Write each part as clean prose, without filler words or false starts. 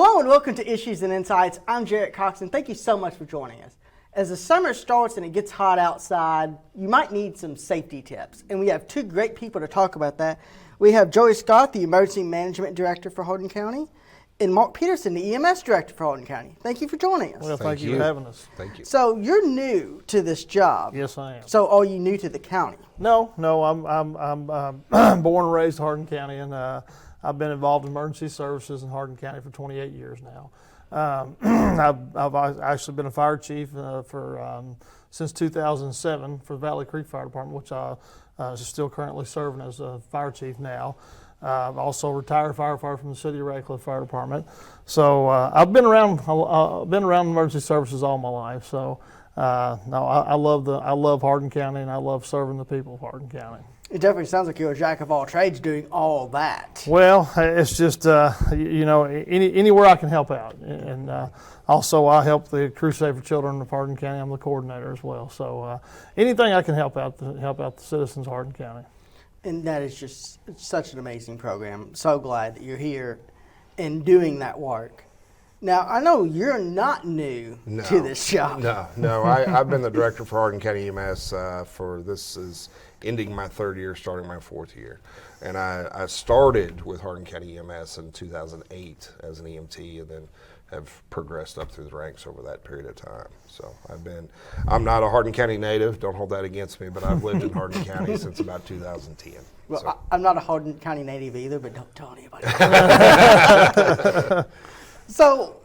Hello and welcome to Issues and Insights. I'm Jarrett Cox and thank you so much for joining us. As the summer starts and it gets hot outside, you might need some safety tips. And we have two great people to talk about that. We have Joey Scott, the Emergency Management Director for Hardin County, and Mark Peterson, the EMS Director for Hardin County. Thank you for joining us. Well, thank you for having us. Thank you. So you're new to this job. Yes, I am. So are you new to the county? No, I'm born and raised in Hardin County, and I've been involved in emergency services in Hardin County for 28 years now. I've actually been a fire chief since 2007 for the Valley Creek Fire Department, which I still currently serving as a fire chief now. I've also retired firefighter from the City of Radcliffe Fire Department. So I've been around emergency services all my life. So no, I love Hardin County, and I love serving the people of Hardin County. It definitely sounds like you're a jack of all trades doing all that. Well, it's just, anywhere I can help out. And also I help the Crusade for Children of Hardin County. I'm the coordinator as well. So anything I can help out the citizens of Hardin County. And that is just such an amazing program. I'm so glad that you're here and doing that work. Now, I know you're not new to this job. No. I've been the director for Hardin County EMS this is ending my third year, starting my fourth year. And I started with Hardin County EMS in 2008 as an EMT, and then have progressed up through the ranks over that period of time. So I'm not a Hardin County native, don't hold that against me, but I've lived in Hardin County since about 2010. Well, so. I'm not a Hardin County native either, but don't tell anybody. So,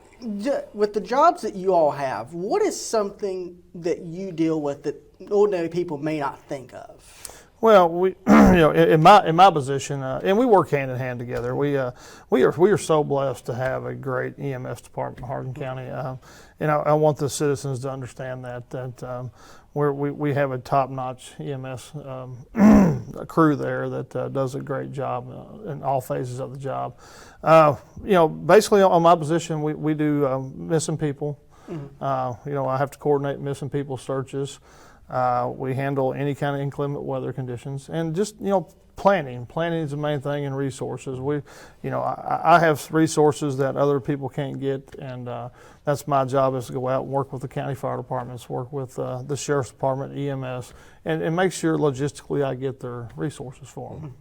with the jobs that you all have, what is something that you deal with that ordinary people may not think of? Well, we, in my position, and we work hand in hand together. We are so blessed to have a great EMS department in Hardin County. And I want the citizens to understand that we have a top-notch EMS crew there that does a great job in all phases of the job. Basically on my position, we do missing people. Mm-hmm. I have to coordinate missing people searches. We handle any kind of inclement weather conditions, and just planning. Planning is the main thing, and resources. I have resources that other people can't get, and that's my job, is to go out and work with the county fire departments, work with the sheriff's department, EMS, and make sure logistically I get their resources for them.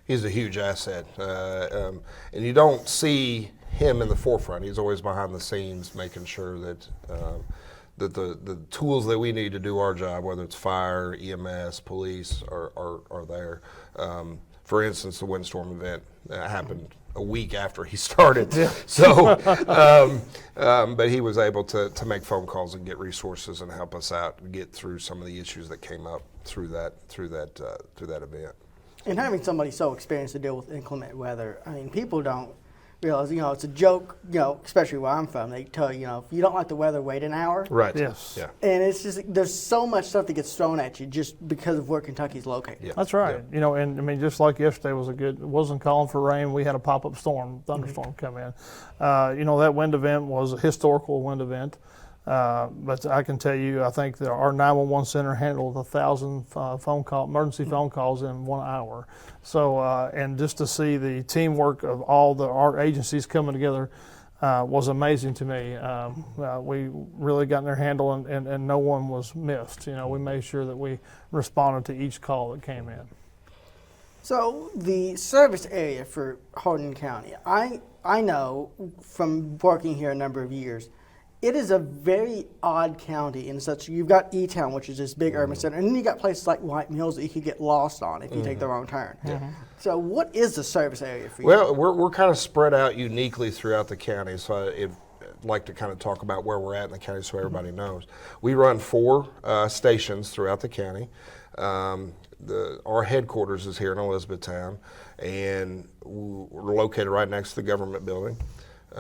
He's a huge asset, and you don't see him in the forefront. He's always behind the scenes, making sure that the tools that we need to do our job, whether it's fire, EMS, police, are there. For instance, the windstorm event happened a week after he started. Yeah. So, but he was able to make phone calls and get resources and help us out and get through some of the issues that came up through that event. And having somebody so experienced to deal with inclement weather, I mean, people don't realize, it's a joke, especially where I'm from. They tell you, if you don't like the weather, wait an hour. Right. Yes. Yeah. And it's just, there's so much stuff that gets thrown at you just because of where Kentucky's located. Yeah. That's right. Yeah. And I mean, just like yesterday wasn't calling for rain. We had a pop-up thunderstorm come in. That wind event was a historical wind event. But I can tell you, I think that our 911 center handled 1,000 emergency phone calls in 1 hour. So, and just to see the teamwork of all our agencies coming together was amazing to me. We really got in their handle, and no one was missed. We made sure that we responded to each call that came in. So the service area for Hardin County, I know from working here a number of years, it is a very odd county in such, you've got E-Town, which is this big urban center, and then you got places like White Mills that you could get lost on if you take the wrong turn. Mm-hmm. So what is the service area for you? Well, we're kind of spread out uniquely throughout the county, so I'd like to kind of talk about where we're at in the county so everybody knows. We run 4 stations throughout the county. Our headquarters is here in Elizabethtown, and we're located right next to the government building.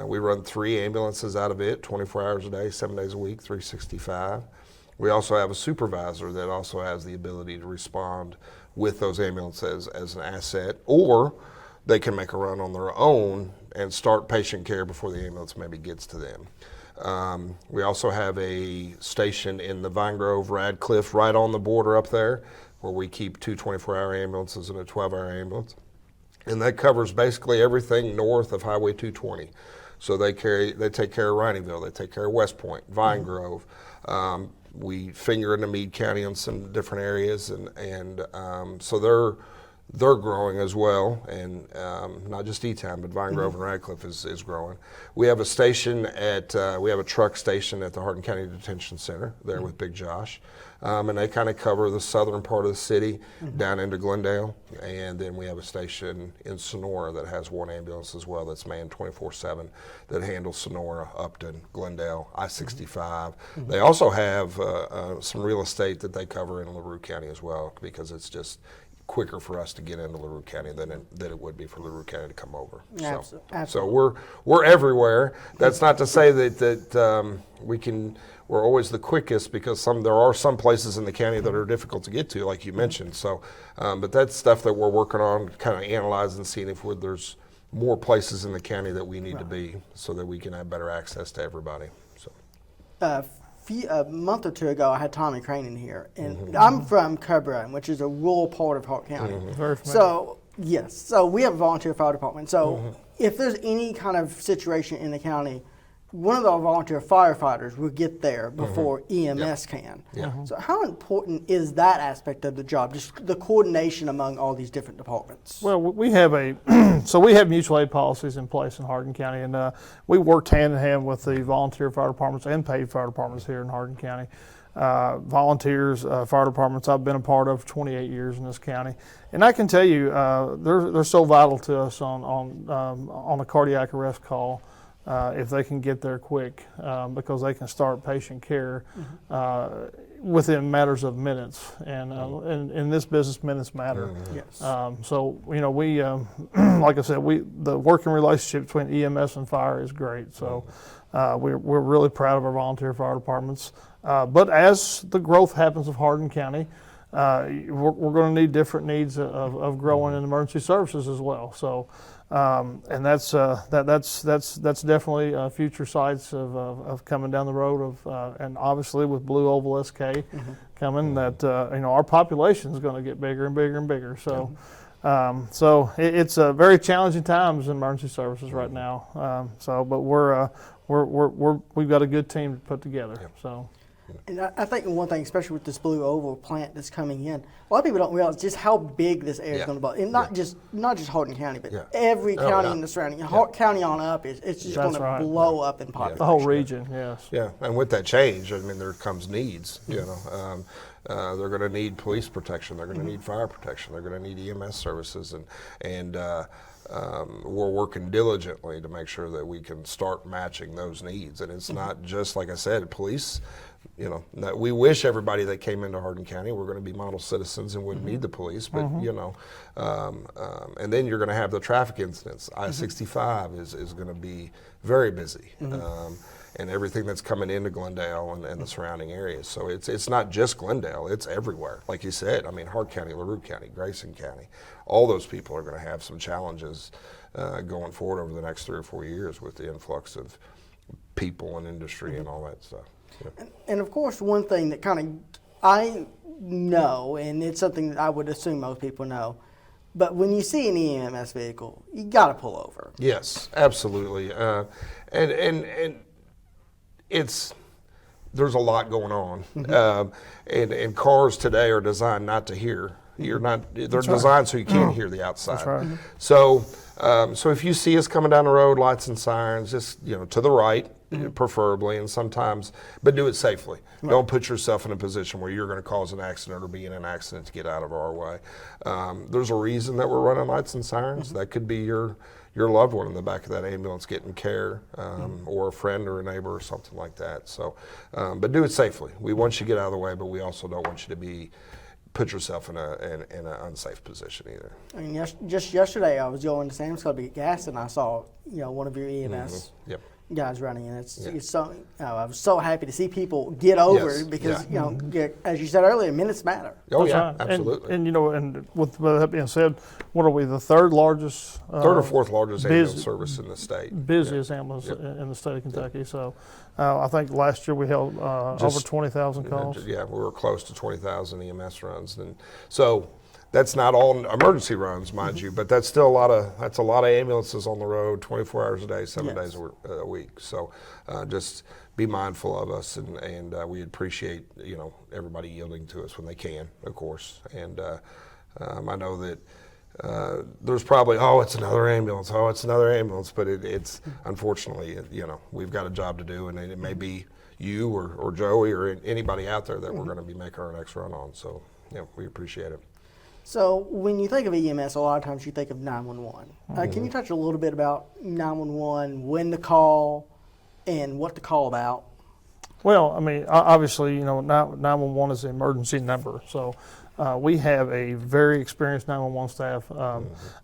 We run 3 ambulances out of it, 24 hours a day, 7 days a week, 365. We also have a supervisor that also has the ability to respond with those ambulances as an asset, or they can make a run on their own and start patient care before the ambulance maybe gets to them. We also have a station in the Vine Grove, Radcliffe, right on the border up there, where we keep 2 24-hour ambulances and a 12-hour ambulance. and that covers basically everything north of Highway 220. So they take care of Rineyville, they take care of West Point, Vine Grove. We finger into Meade County in some different areas, and so they're growing as well, and not just E-Town, but Vine Grove and Radcliffe is growing. We have a station we have a truck station at the Hardin County Detention Center there with Big Josh, and they kind of cover the southern part of the city down into Glendale, and then we have a station in Sonora that has one ambulance as well that's manned 24/7 that handles Sonora, Upton, Glendale, I-65. They also have some real estate that they cover in LaRue County as well, because it's just quicker for us to get into LaRue County than it would be for LaRue County to come over. Absolutely. So we're everywhere. That's not to say that we're always the quickest, because there are some places in the county that are difficult to get to, like you mentioned. So, but that's stuff that we're working on, kind of analyzing, seeing if there's more places in the county that we need to be, so that we can have better access to everybody. So. A month or two ago, I had Tommy Crane in here, and I'm from Cub Run, which is a rural part of Hart County. Very familiar. So, yes, so we have a volunteer fire department. So, if there's any kind of situation in the county, one of our volunteer firefighters will get there before EMS can. So, how important is that aspect of the job, just the coordination among all these different departments? Well, we have we have mutual aid policies in place in Hardin County, and we worked hand in hand with the volunteer fire departments and paid fire departments here in Hardin County. Volunteers, fire departments I've been a part of 28 years in this county, and I can tell you they're so vital to us on a cardiac arrest call. If they can get there quick, because they can start patient care within matters of minutes, and in this business, minutes matter. Yes. So we, like I said, the working relationship between EMS and fire is great. So we're really proud of our volunteer fire departments. But as the growth happens of Hardin County, we're going to need different needs of growing in emergency services as well. So. And that's definitely future sites of coming down the road and obviously with Blue Oval SK coming, that our population is going to get bigger and bigger and bigger. So it's very challenging times in emergency services right now. But we've got a good team to put together. So. And I think one thing, especially with this Blue Oval plant that's coming in, a lot of people don't realize just how big this area is going to be. And not just Hardin County, but every county in the surrounding. Hart County on up, it's just going to blow up in population. The whole region, yes. Yeah, and with that change, I mean, there comes needs. They're going to need police protection. They're going to need fire protection. They're going to need EMS services, and we're working diligently to make sure that we can start matching those needs. And it's not just, like I said, police. We wish everybody that came into Hardin County were going to be model citizens and wouldn't need the police, but and then you're going to have the traffic incidents. I-65 is going to be very busy, and everything that's coming into Glendale and the surrounding areas. So it's not just Glendale; it's everywhere. Like you said, I mean, Hart County, LaRue County, Grayson County, all those people are going to have some challenges going forward over the next 3 or 4 years with the influx of people and industry and all that stuff. Yeah. And of course, one thing that I know, and it's something that I would assume most people know, but when you see an EMS vehicle, you got to pull over. Yes, absolutely. And there's a lot going on. And cars today are designed not to hear. They're designed so you can't hear the outside. That's right. So if you see us coming down the road, lights and sirens, just to the right, preferably, and sometimes, but do it safely. Right. Don't put yourself in a position where you're going to cause an accident or be in an accident to get out of our way. There's a reason that we're running lights and sirens. That could be your loved one in the back of that ambulance getting care, or a friend or a neighbor or something like that. So, but do it safely. We want you to get out of the way, but we also don't want you to put yourself in an unsafe position either. I mean, just yesterday I was going to Sam's Club to get gas, and I saw one of your EMS guys running, and it's so. I was so happy to see people get over because as you said earlier, minutes matter. Oh That's yeah, right. absolutely. And with that being said, what are we, the third largest? Third or fourth largest ambulance service in the state. Busiest ambulance in the state of Kentucky. So I think last year we held over 20,000 calls. Yeah, we were close to 20,000 EMS runs, and so that's not all emergency runs, mind you, but that's still a lot of ambulances on the road, 24 hours a day, 7 days a week. So just be mindful of us, and we appreciate everybody yielding to us when they can, of course. And I know that there's probably it's another ambulance, but it's unfortunately we've got a job to do, and it may be you or Joey or anybody out there that we're going to be making our next run on. So we appreciate it. So when you think of EMS, a lot of times you think of 911. Can you touch a little bit about 911, when to call, and what to call about? Well, I mean, obviously, 911 is the emergency number. So we have a very experienced 911 staff.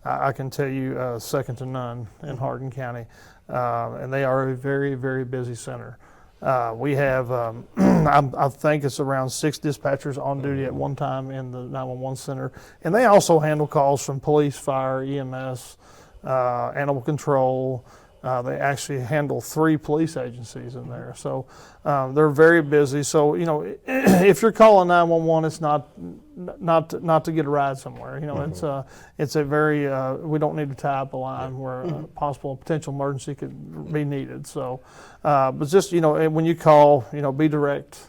I can tell you second to none in Hardin County. And they are a very, very busy center. We have, I think it's around 6 dispatchers on duty at one time in the 911 center. And they also handle calls from police, fire, EMS, animal control. They actually handle 3 police agencies in there. So they're very busy. So, if you're calling 911, it's not to get a ride somewhere. It's a very, we don't need to tie up a line where a possible potential emergency could be needed. So, but just, when you call, be direct.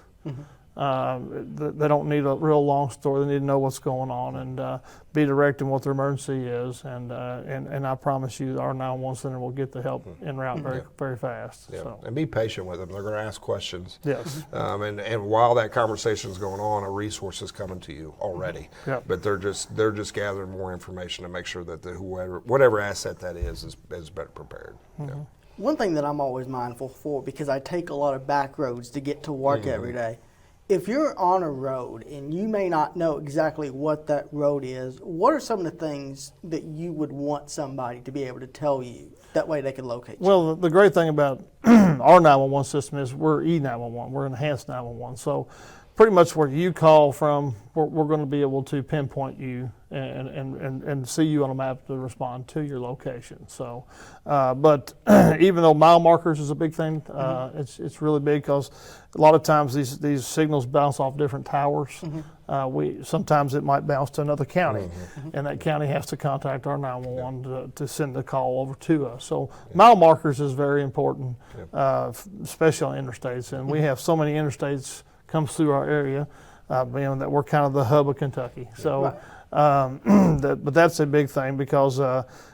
They don't need a real long story. They need to know what's going on and be direct in what their emergency is. And I promise you, our 911 center will get the help en route very, very fast. Yeah. So. And be patient with them. They're going to ask questions. Yes. And while that conversation is going on, a resource is coming to you already. Yep. But they're just gathering more information to make sure that whatever asset that is better prepared. Yeah. One thing that I'm always mindful for, because I take a lot of back roads to get to work every day. If you're on a road and you may not know exactly what that road is, what are some of the things that you would want somebody to be able to tell you? That way they can locate you. Well, the great thing about our 911 system is we're E911, we're enhanced 911. So pretty much where you call from, we're going to be able to pinpoint you and see you on a map to respond to your location. So, but even though mile markers is a big thing, it's really big because a lot of times these signals bounce off different towers. Sometimes it might bounce to another county, and that county has to contact our 911 to send the call over to us. So mile markers is very important, especially on interstates, and we have so many interstates comes through our area, being that we're kind of the hub of Kentucky. So, but that's a big thing because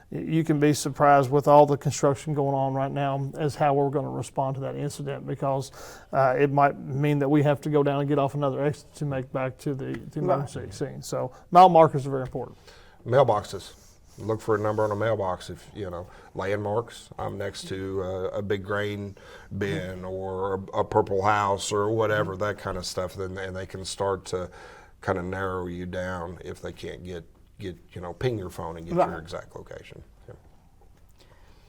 you can be surprised with all the construction going on right now as how we're going to respond to that incident, because it might mean that we have to go down and get off another exit to make back to the emergency scene. So mile markers are very important. Mailboxes. Look for a number on a mailbox. If landmarks, I'm next to a big grain bin or a purple house or whatever, that kind of stuff, then and they can start to kind of narrow you down if they can't get ping your phone and get your exact location. Yeah.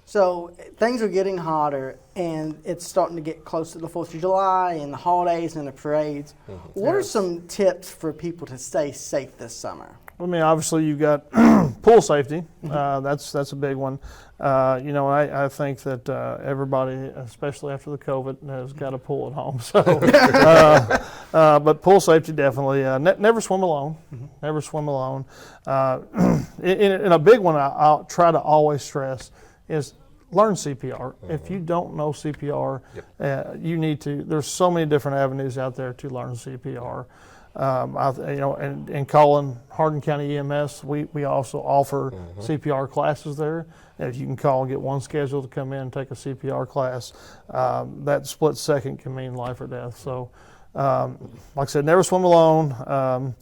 So things are getting hotter, and it's starting to get close to the 4th of July and the holidays and the parades. What are some tips for people to stay safe this summer? I mean, obviously you've got pool safety. That's a big one. I think that everybody, especially after the COVID, has got a pool at home. So, but pool safety definitely. Never swim alone. Never swim alone. In a big one, I'll try to always stress is learn CPR. If you don't know CPR, you need to. There's so many different avenues out there to learn CPR. And calling Hardin County EMS, we also offer CPR classes there. If you can call and get one scheduled to come in and take a CPR class, that split second can mean life or death. So, like I said, never swim alone.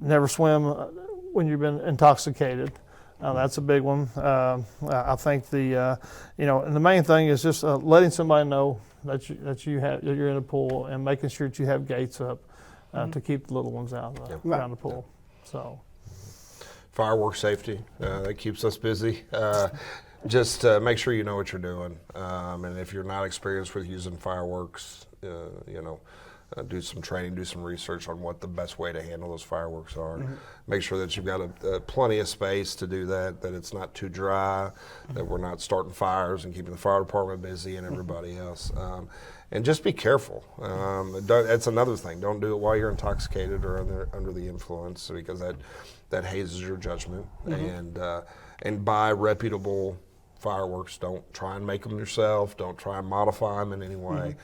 Never swim when you've been intoxicated. That's a big one. I think and the main thing is just letting somebody know that you're in a pool and making sure that you have gates up to keep the little ones out around the pool. So, fireworks safety that keeps us busy. Just make sure you know what you're doing, and if you're not experienced with using fireworks, do some training, do some research on what the best way to handle those fireworks are. Make sure that you've got plenty of space to do that it's not too dry, that we're not starting fires and keeping the fire department busy and everybody else. and just be careful. That's another thing. Don't do it while you're intoxicated or under the influence, because that hazes your judgment. And buy reputable fireworks. Don't try and make them yourself. Don't try and modify them in any way,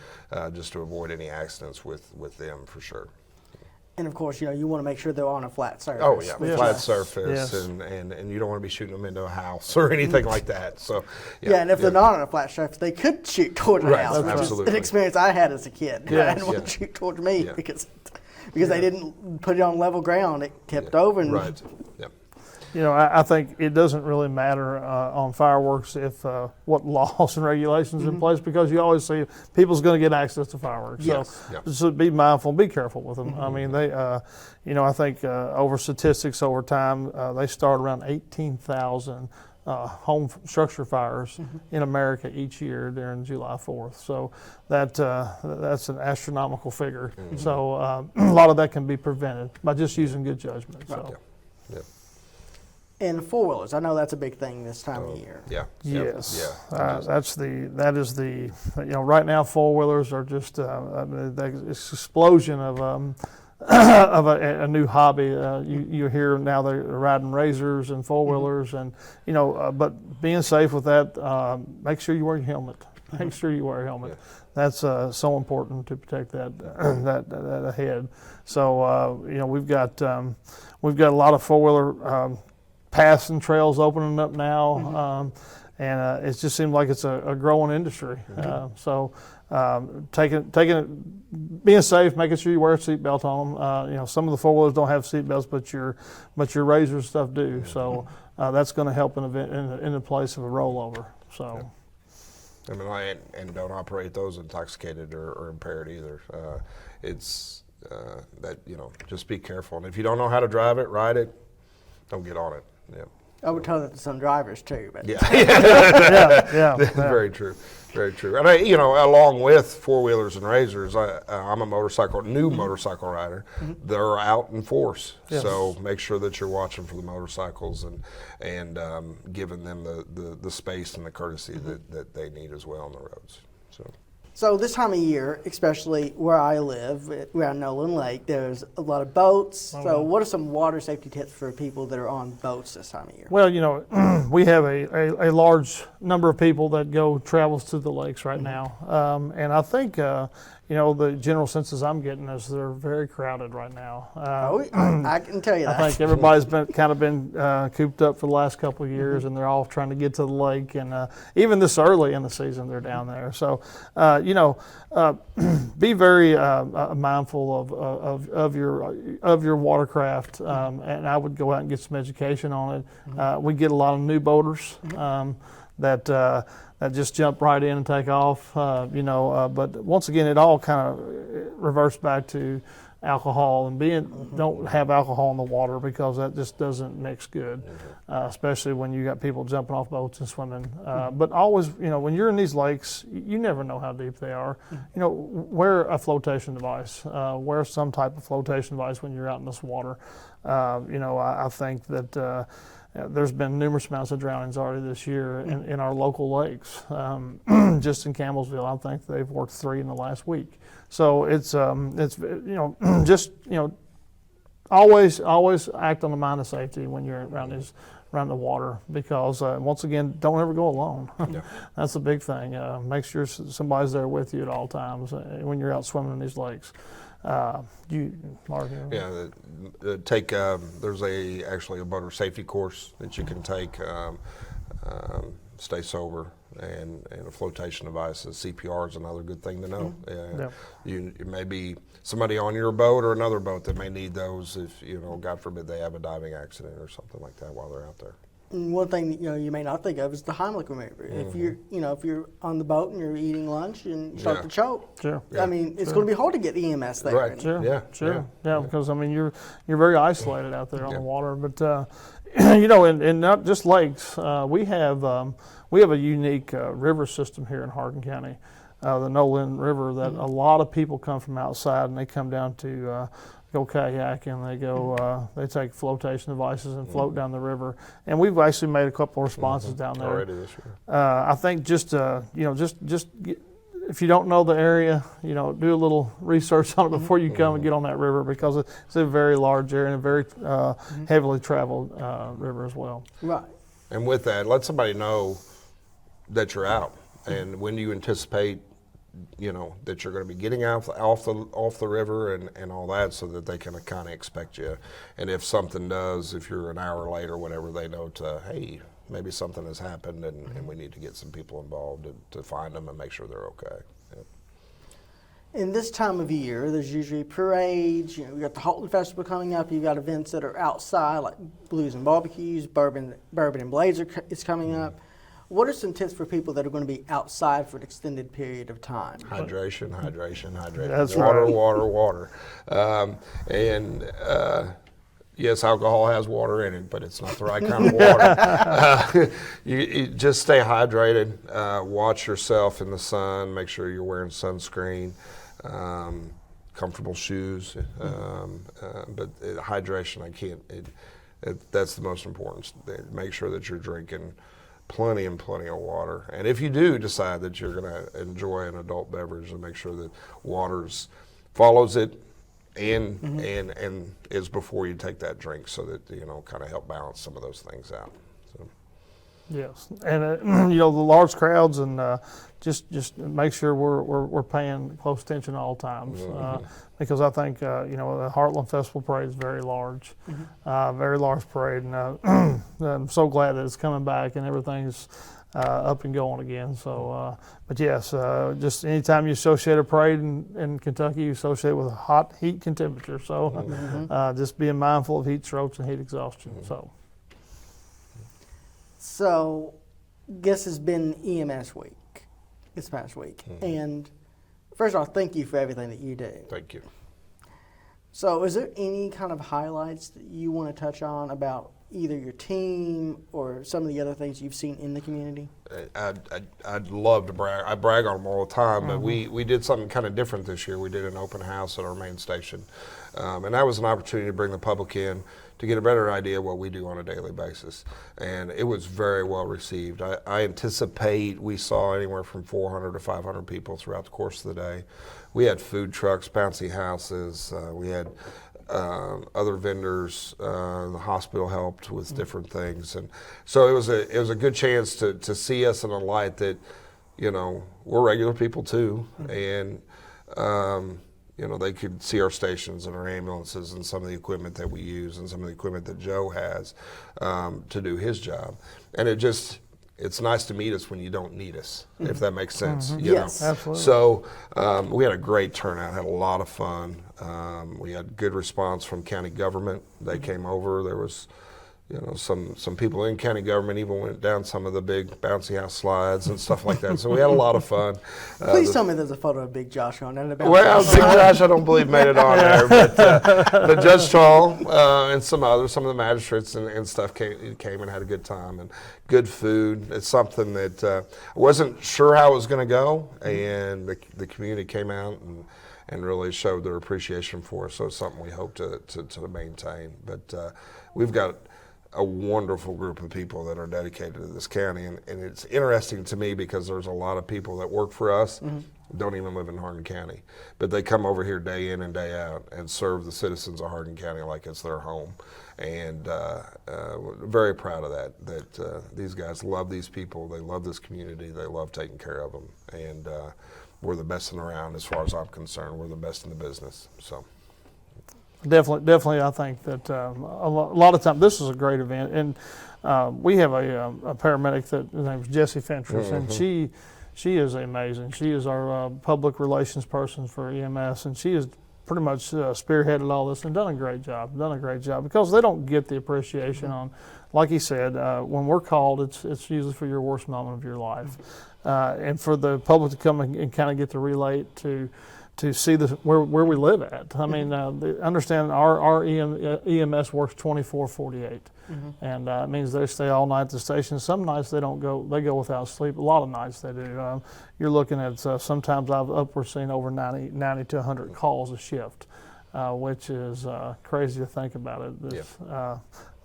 just to avoid any accidents with them for sure. And of course, you want to make sure they're on a flat surface. Oh yeah, Yes. flat surface, Yes. and you don't want to be shooting them into a house or anything like that. So Yeah, and if they're not on a flat surface, they could shoot towards a Right, house, which is absolutely. an experience I had as a kid. Yes. I didn't want to shoot towards me Yeah. because they didn't put it on level ground. It tipped over. And right, yeah. I think it doesn't really matter on fireworks if what laws and regulations in place, because you always see people's going to get access to fireworks. Yes. So be mindful, be careful with them. I mean, they, I think over statistics over time, they start around 18,000 home structure fires in America each year during July 4th. So that's an astronomical figure. So a lot of that can be prevented by just using good judgment. So. Yeah. And four-wheelers, I know that's a big thing this time of year. Yeah. Yes, Yeah. that is the right now four-wheelers are just the explosion of a new hobby. You hear now they're riding razors and four-wheelers, and but being safe with that, make sure you wear your helmet. Make sure you wear a helmet. Yeah. That's so important to protect that head. So we've got a lot of four-wheeler paths and trails opening up now, and it just seems like it's a growing industry. So being safe, making sure you wear a seatbelt on them. Some of the four-wheelers don't have seatbelts, but your razor stuff do. So that's going to help in the place of a rollover. So. I mean, and don't operate those intoxicated or impaired either. It's that just be careful, and if you don't know how to drive it, ride it, don't get on it. Yeah. I would tell that to some drivers too. But Yeah. Yeah. Very true. Very true. And along with four-wheelers and razors, I'm a new motorcycle rider. They're out in force. Yes. So make sure that you're watching for the motorcycles and giving them the space and the courtesy that they need as well on the roads. So this time of year, especially where I live, around Nolan Lake, there's a lot of boats. So what are some water safety tips for people that are on boats this time of year? Well, we have a large number of people that travels to the lakes right now, and I think the general census I'm getting is they're very crowded right now. I can tell you that. I think everybody's been cooped up for the last couple of years, and they're all trying to get to the lake, and even this early in the season they're down there. So be very mindful of your watercraft, and I would go out and get some education on it. We get a lot of new boaters that just jump right in and take off, but once again, it all kind of reverts back to alcohol and don't have alcohol in the water, because that just doesn't mix good, especially when you got people jumping off boats and swimming. But always, when you're in these lakes, you never know how deep they are. Wear a flotation device. Wear some type of flotation device when you're out in this water. I think that there's been numerous amounts of drownings already this year in our local lakes. Just in Campbellsville, I think they've worked 3 in the last week. So it's always act on the mind of safety when you're around the water, because once again, don't ever go alone. That's a big thing. Make sure somebody's there with you at all times when you're out swimming in these lakes. Mark? Yeah, there's actually a motor safety course that you can take. Stay sober, and a flotation device. CPR is another good thing to know. You may be somebody on your boat or another boat that may need those if God forbid they have a diving accident or something like that while they're out there. And one thing you may not think of is the Heimlich maneuver. If you're on the boat and you're eating lunch and you start to choke, I mean, it's going to be hard to get EMS there. Right. Sure. Because I mean, you're very isolated out there on the water. But and not just lakes. We have a unique river system here in Hardin County, the Nolan River, that a lot of people come from outside and they come down to go kayaking. They go, they take flotation devices and float down the river. And we've actually made a couple of responses down there already this year. I think just if you don't know the area, do a little research on it before you come and get on that river, because it's a very large area and a very heavily traveled river as well. Right. And with that, let somebody know that you're out, and when do you anticipate, that you're going to be getting off the river and all that, so that they can kind of expect you. And if something does, if you're an hour late or whatever, they know hey, maybe something has happened, and we need to get some people involved to find them and make sure they're okay. Yep. In this time of year, there's usually parades. We got the Houghton Festival coming up. You've got events that are outside, like Blues and Barbecues, Bourbon and Blazer is coming up. What are some tips for people that are going to be outside for an extended period of time? Hydration. That's water, right. water. Yes, alcohol has water in it, but it's not the right kind of water. You just stay hydrated. Watch yourself in the sun. Make sure you're wearing sunscreen, comfortable shoes. But hydration, that's the most important. Make sure that you're drinking plenty of water. And if you do decide that you're going to enjoy an adult beverage, then make sure that waters follows it and is before you take that drink, so that kind of help balance some of those things out. So. Yes, and the large crowds, and just make sure we're paying close attention at all times, because I think the Heartland Festival Parade is very large, very large parade, and I'm so glad that it's coming back and everything's up and going again. So, but yes, just anytime you associate a parade in Kentucky, you associate it with hot heat and temperature. So, just being mindful of heat strokes and heat exhaustion. So, this has been EMS week, this past week. And first of all, thank you for everything that you do. Thank you. So, is there any kind of highlights that you want to touch on about either your team or some of the other things you've seen in the community? I'd love to brag. I brag on them all the time, but we did something kind of different this year. We did an open house at our main station, and that was an opportunity to bring the public in to get a better idea of what we do on a daily basis. And it was very well received. I anticipate we saw anywhere from 400 to 500 people throughout the course of the day. We had food trucks, bouncy houses. We had other vendors. The hospital helped with different things, and so it was a good chance to see us in a light that we're regular people too, and they could see our stations and our ambulances and some of the equipment that we use and some of the equipment that Joe has to do his job, and it's nice to meet us when you don't need us, if that makes sense. Yes, absolutely. So we had a great turnout, had a lot of fun. We had good response from county government. They came over. There was, some people in county government even went down some of the big bouncy house slides and stuff like that. So we had a lot of fun. Please tell me there's a photo of Big Josh on it. Well, Big Josh, I don't believe made it on there, but Judge Tall and some of the magistrates and stuff came and had a good time and good food. It's something that I wasn't sure how it was going to go, and the community came out and really showed their appreciation for us. So it's something we hope to maintain. But we've got a wonderful group of people that are dedicated to this county, and it's interesting to me because there's a lot of people that work for us don't even live in Hardin County, but they come over here day in and day out and serve the citizens of Hardin County like it's their home, and very proud of that these guys love these people, they love this community, they love taking care of them, and we're the best in around as far as I'm concerned. We're the best in the business. So. Definitely, I think that a lot of times this is a great event, and we have a paramedic that his name is Jessie Fentress, and she is amazing. She is our public relations person for EMS, and she has pretty much spearheaded all this and done a great job because they don't get the appreciation on, like he said, when we're called, it's usually for your worst moment of your life, and for the public to come and kind of get to relate to see where we live at. I mean, understand our EMS works 24/48, and it means they stay all night at the station. Some nights they don't go; they go without sleep. A lot of nights they do. You're looking at sometimes we're seeing over 90 to 100 calls a shift, which is crazy to think about it.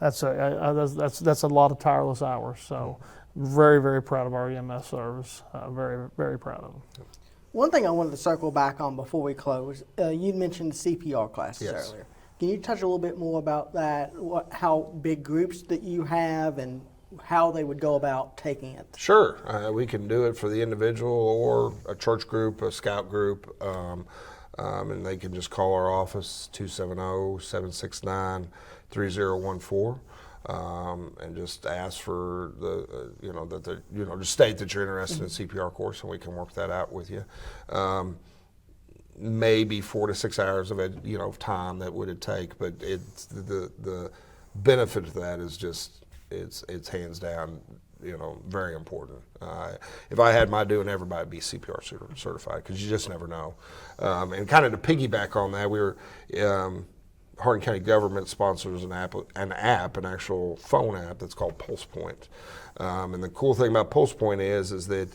That's a lot of tireless hours. So, very, very proud of our EMS service. Very, very proud of them. One thing I wanted to circle back on before we close, you mentioned CPR classes Yes. earlier. Can you touch a little bit more about that, how big groups that you have and how they would go about taking it? Sure. We can do it for the individual or a church group, a scout group, and they can just call our office, 270-769-3014. And just ask for just state that you're interested in a CPR course, and we can work that out with you. Maybe 4 to 6 hours of time that would it take, but it's the benefit of that is just it's hands down very important. If I had my doing, everybody would be CPR certified, because you just never know. And kind of to piggyback on that, we were. Hardin County government sponsors an actual phone app that's called PulsePoint. And the cool thing about PulsePoint is that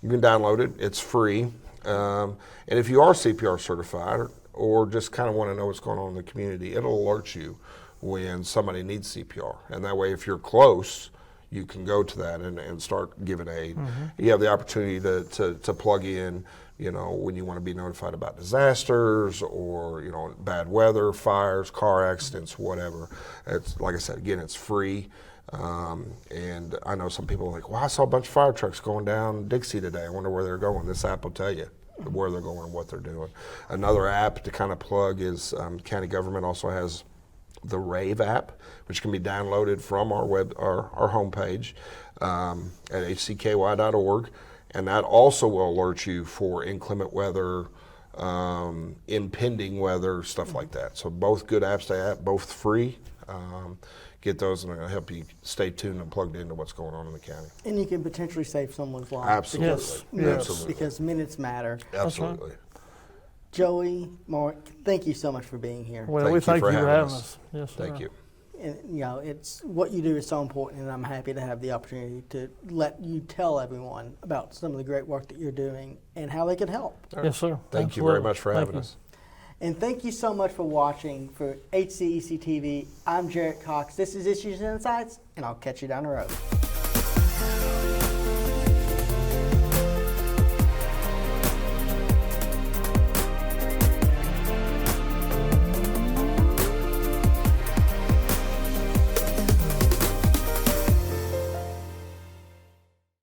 you can download it, it's free. And if you are CPR certified or just kind of want to know what's going on in the community, it'll alert you when somebody needs CPR. And that way, if you're close, you can go to that and start giving aid. You have the opportunity to plug in, when you want to be notified about disasters or, bad weather, fires, car accidents, whatever. It's, like I said, again, it's free. And I know some people are like, well, I saw a bunch of fire trucks going down Dixie today. I wonder where they're going. This app will tell you where they're going and what they're doing. Another app to kind of plug is county government also has the RAVE app, which can be downloaded from our homepage at hcky.org. And that also will alert you for inclement weather, impending weather, stuff like that. So both good apps to app, both free. Get those, and it'll help you stay tuned and plugged into what's going on in the county. And you can potentially save someone's life. Absolutely. Because minutes matter. Absolutely. Joey, Mark, thank you so much for being here. Well, we thank you for having us. Yes, sir. Thank you. And, it's what you do is so important, and I'm happy to have the opportunity to let you tell everyone about some of the great work that you're doing and how they can help. Yes, sir. Thank you very much for having us. And thank you so much for watching. For HCEC-TV, I'm Jarrett Cox. This is Issues and Insights, and I'll catch you down the road.